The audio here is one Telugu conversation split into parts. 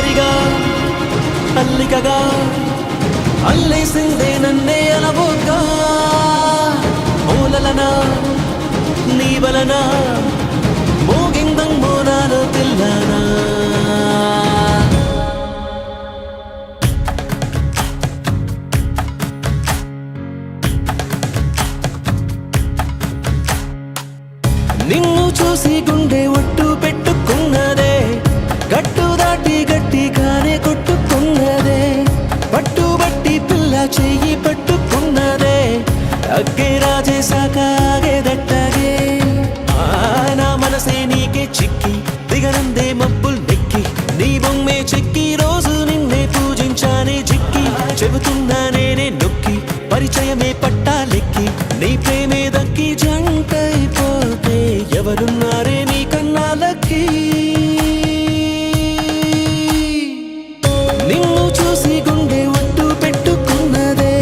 అల్లరిగా అల్లికగా అల్లేసిందే నన్నే అలవోగా ఓలలనా నీ వలన మోగిందంగో నాలో తెల్లనా నిన్ను చూసి గుండె ఒట్టు పెట్టుకున్నదే గట్టు దాటి గట్టిగానే కొట్టుకున్నదే పట్టుబట్టి పిల్ల చెయ్యి పట్టుకున్నదే అగ్గే రాజేశాక ఆగేదట్టగే నా మనసే నీకే చిక్కి దిగనందే మబ్బుల్ నెక్కి నీ బొమ్మే చెక్కి రోజు నిన్నే పూజించానే చిక్కి చెబుతున్నా నేనే నొక్కి పరిచయమే పట్టాలెక్కి నీ ప్రేమే దక్కి జంటైపోతే ఎవరున్నారే నీ కన్నాలకి నిన్ను చూసి గుండె ఒట్టు పెట్టుకున్నదే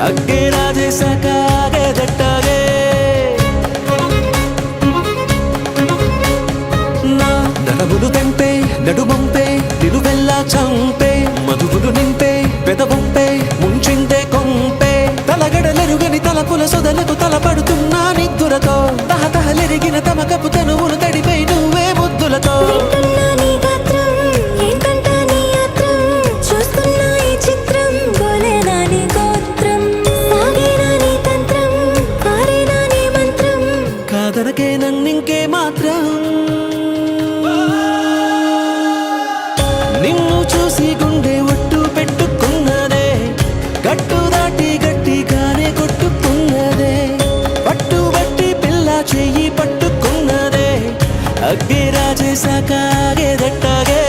అగ్గే రాజేశాక ఆగేదట్టగే నా నడములు తెంపే నడుమంపే నిలువెల్లా చంపే మధువులు నింపే పెదవంపే ముంచిందే కొంపే తలగడలెరుగని తలపుల సొదలకు తలపడుతున్నా నిద్దురతో తహతహలెరిగిన తమకపు తనువును తడిపై నువ్వే ముద్దులతో కాదనకే నన్నింకే మాత్రం నిన్ను చూసి గుండె ఒట్టు పెట్టుకున్నదే గట్టు దాటి గట్టిగానే కొట్టుకున్నదే పట్టుబట్టి పిల్ల చెయ్యి పట్టుకున్నదే అగ్గే రాజేశాక ఆగేదట్టగే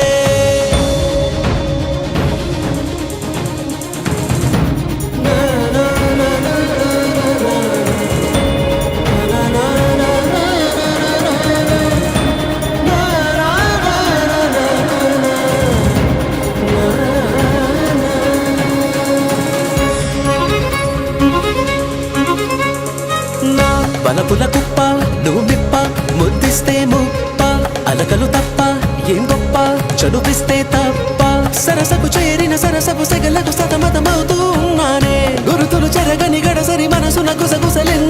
బలపుల కుప్ప నువ్వు మిప్ప ముద్దిస్తే ముప్ప అలకలు తప్ప ఏం గొప్ప చదువిస్తే తప్ప సరసకు చేరిన సరసపు సెగలకు సతమతమవుతూ ఉన్నానే గురుతులు చెరగని గడసరి మనసున గుసగుసలెన్నో